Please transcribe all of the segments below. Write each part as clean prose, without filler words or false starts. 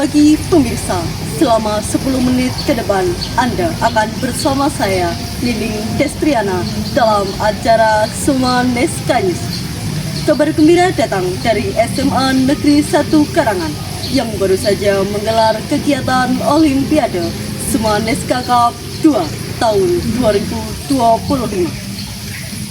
Bagi pemirsa, selama 10 menit ke depan Anda akan bersama saya, Nining Destriana, dalam acara Sumaneska News. Kabar gembira datang dari SMA Negeri 1 Karangan yang baru saja menggelar kegiatan Olimpiade Sumaneska Cup 2 tahun 2025.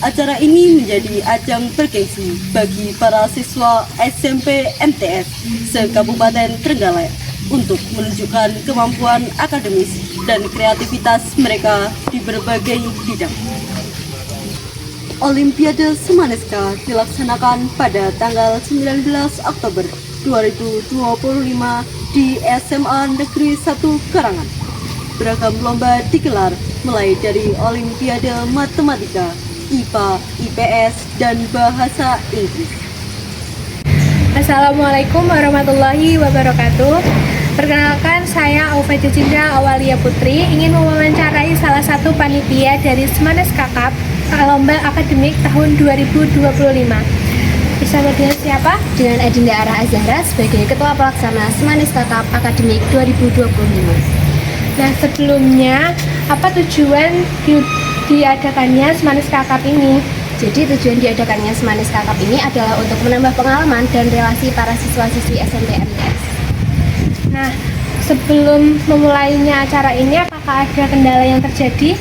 Acara ini menjadi ajang bergengsi bagi para siswa SMP MTS se-Kabupaten Trenggalek untuk menunjukkan kemampuan akademis dan kreativitas mereka di berbagai bidang. Olimpiade Sumaneska dilaksanakan pada tanggal 19 Oktober 2025 di SMA Negeri 1 Karangan. Beragam lomba digelar mulai dari Olimpiade Matematika, IPA, IPS, dan Bahasa Inggris. Assalamualaikum warahmatullahi wabarakatuh. Perkenalkan, saya Aufa Jacinda Awalia Putri ingin mewawancarai salah satu panitia dari Sumaneska Cup Lomba Akademik tahun 2025. Bersama dengan siapa? Dengan Adinda Ara Azahra sebagai Ketua Pelaksana Sumaneska Cup Akademik 2025. Nah, sebelumnya apa tujuan diadakannya Sumaneska Cup ini? Jadi tujuan diadakannya Sumaneska Cup ini adalah untuk menambah pengalaman dan relasi para siswa-siswi SMP MTS. Nah, sebelum memulainya acara ini, apakah ada kendala yang terjadi?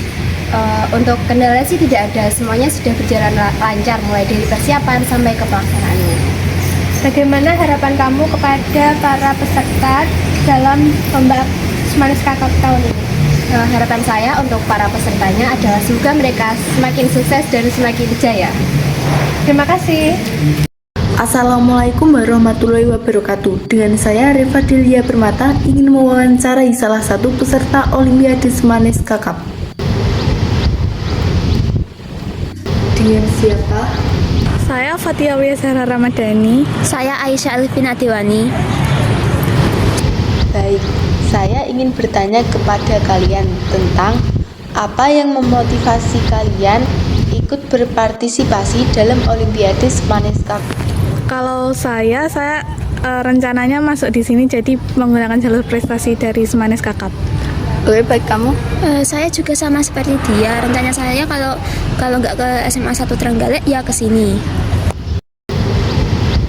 Untuk kendala sih tidak ada, semuanya sudah berjalan lancar mulai dari persiapan sampai ke pelaksanaannya. Bagaimana harapan kamu kepada para peserta dalam lomba Sumaneska Cup tahun ini? Harapan saya untuk para pesertanya adalah semoga mereka semakin sukses dan semakin berjaya. Terima kasih. Assalamualaikum warahmatullahi wabarakatuh. Dengan saya Reva Delia Permata ingin mewawancarai salah satu peserta Olimpiade Sumaneska Cup. Dengan siapa? Saya Fatia Wiesara Ramadhani. Saya Aisyah Alvina Dewani. Baik, saya ingin bertanya kepada kalian tentang apa yang memotivasi kalian ikut berpartisipasi dalam Olimpiade Sumaneska. Kalau saya rencananya masuk di sini jadi menggunakan jalur prestasi dari Sumaneska Cup. Oke, baik, kamu? Saya juga sama seperti dia. Rencananya saya kalau nggak ke SMA 1 Trenggalek ya ke sini.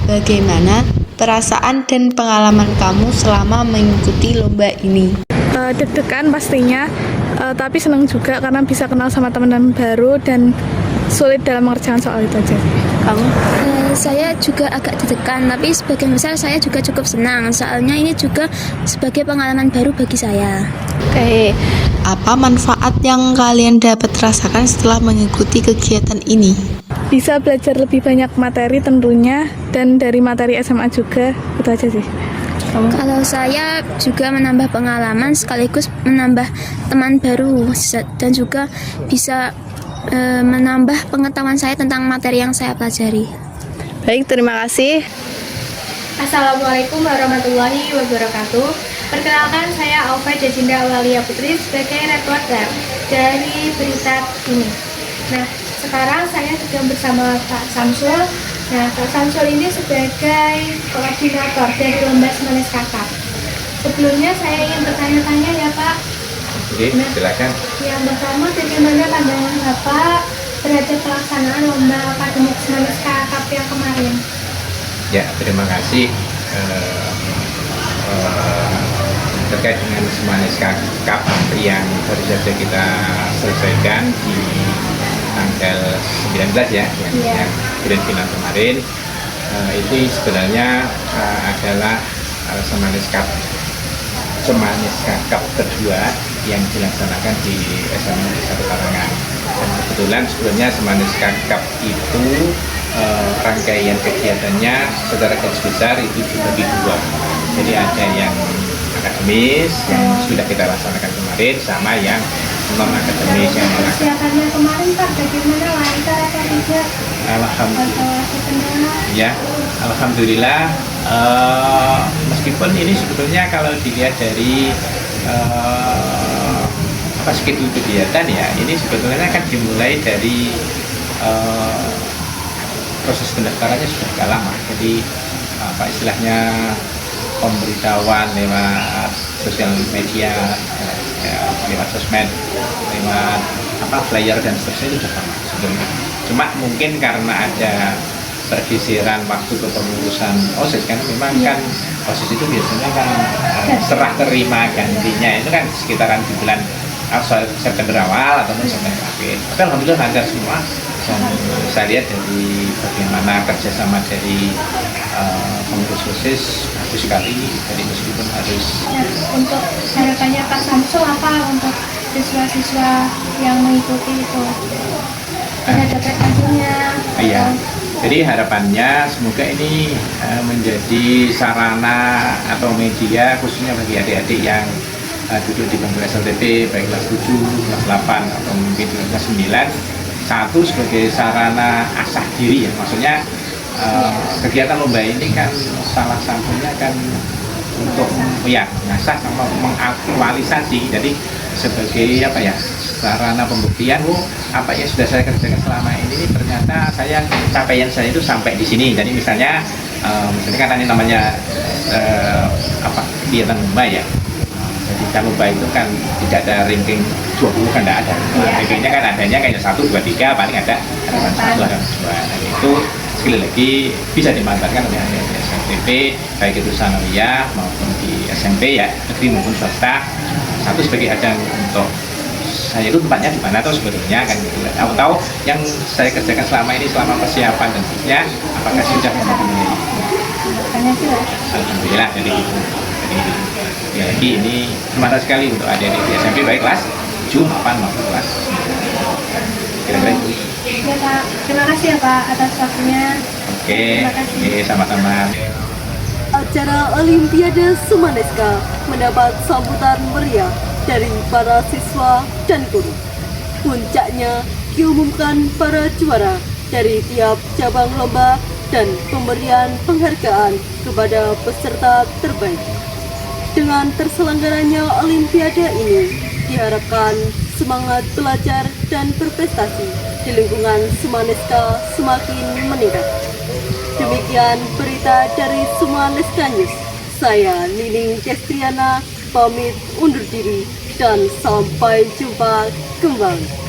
Bagaimana perasaan dan pengalaman kamu selama mengikuti lomba ini? Deg-degan pastinya, tapi senang juga karena bisa kenal sama teman-teman baru dan sulit dalam mengerjakan soal itu aja. Kamu? Saya juga agak deg-degan, tapi sebagian besar saya juga cukup senang. Soalnya ini juga sebagai pengalaman baru bagi saya. Oke, apa manfaat yang kalian dapat rasakan setelah mengikuti kegiatan ini? Bisa belajar lebih banyak materi tentunya, dan dari materi SMA juga, itu aja sih. Kalau saya juga menambah pengalaman sekaligus menambah teman baru dan juga bisa menambah pengetahuan saya tentang materi yang saya pelajari. Baik, terima kasih. Assalamualaikum warahmatullahi wabarakatuh. Perkenalkan, saya Aufa Jacinda Awalia Putri sebagai reporter dari berita ini. Nah, sekarang saya sedang bersama Pak Samsul. Nah, Pak Samsul ini sebagai koordinator dari lomba Sumaneska Cup. Sebelumnya saya ingin bertanya-tanya ya Pak. Oke, silakan. Yang pertama, bagaimana pandangan Bapak terhadap pelaksanaan lomba akademik Sumaneska Cup yang kemarin? Ya, terima kasih. Terkait dengan Sumaneska Cup yang baru saja kita selesaikan di tanggal 19 ya, yang grand final kemarin, itu sebenarnya adalah Sumaneska Cup kedua yang dilaksanakan di SMA Negeri 1 Karangan. Dan kebetulan sebelumnya Sumaneska Cup itu rangkaian kegiatannya secara garis besar itu dibagi dua. Jadi ada yang akademis yang sudah kita laksanakan kemarin sama yang non akademis yang persiapannya kemarin Pak, bagaimana lancar atau tidak? Alhamdulillah. Ya, alhamdulillah. Meskipun ini sebetulnya kalau dilihat dari schedule kegiatan ya, ini sebetulnya kan dimulai dari proses pendaftarannya sudah agak lama. Jadi apa istilahnya pemberitahuan lewat sosial media, lewat sosmed, lewat flyer dan seterusnya itu sudah pernah sebelumnya. Cuma mungkin karena ada pergeseran waktu kepengurusan OSIS kan, memang kan OSIS itu biasanya kan serah terima gantinya itu kan sekitaran di bulan September awal ataupun September akhir. Tapi alhamdulillah lancar semua. Dan saya lihat dari bagaimana kerjasama dari pengurus OSIS bagus sekali. Jadi meskipun harus Untuk harapannya Pak Samsul apa untuk siswa-siswa yang mengikuti itu? Ada dapat hasilnya? iya. Jadi harapannya semoga ini menjadi sarana atau media khususnya bagi adik-adik yang duduk di bangku SLTP baik kelas 7, kelas 8 atau mungkin kelas 9. Satu sebagai sarana asah diri ya, maksudnya kegiatan lomba ini kan salah satunya kan untuk mengasah sama mengaktualisasi. Jadi sebagai sarana pembuktian apa yang sudah saya kerjakan selama ini ternyata capaian saya itu sampai di sini. Jadi misalnya kan ini namanya kegiatan lomba ya. Jadi kalau lomba itu kan tidak ada ranking 20 kan tidak ada. Rankingnya kan adanya kayak 1, 2, 3 paling ada harapan 1, harapan 2. Nah, itu sekali lagi bisa dimanfaatkan oleh adik-adik SLTP baik itu sanawiyah maupun di SMP ya, negeri maupun swasta. Satu sebagai ajang untuk saya itu tempatnya di mana atau sebetulnya kan gitu. Tahu yang saya kerjakan selama ini selama persiapan dan seterusnya apakah sudah memenuhi? Alhamdulillah jadi gitu. Jadi ini bermanfaat sekali untuk adik-adik di SMP baik kelas 7, 8 maupun kelas 9. Kira-kira itu. Ya Pak, terima kasih ya Pak atas waktunya. Oke, sama-sama. Acara Olimpiade Sumaneska mendapat sambutan meriah dari para siswa dan guru. Puncaknya diumumkan para juara dari tiap cabang lomba dan pemberian penghargaan kepada peserta terbaik. Dengan terselenggaranya Olimpiade ini, diharapkan semangat belajar dan berprestasi di lingkungan Sumaneska semakin meningkat. Demikian berita dari Sumaneska News. Saya Nining Destriana pamit undur diri dan sampai jumpa kembali.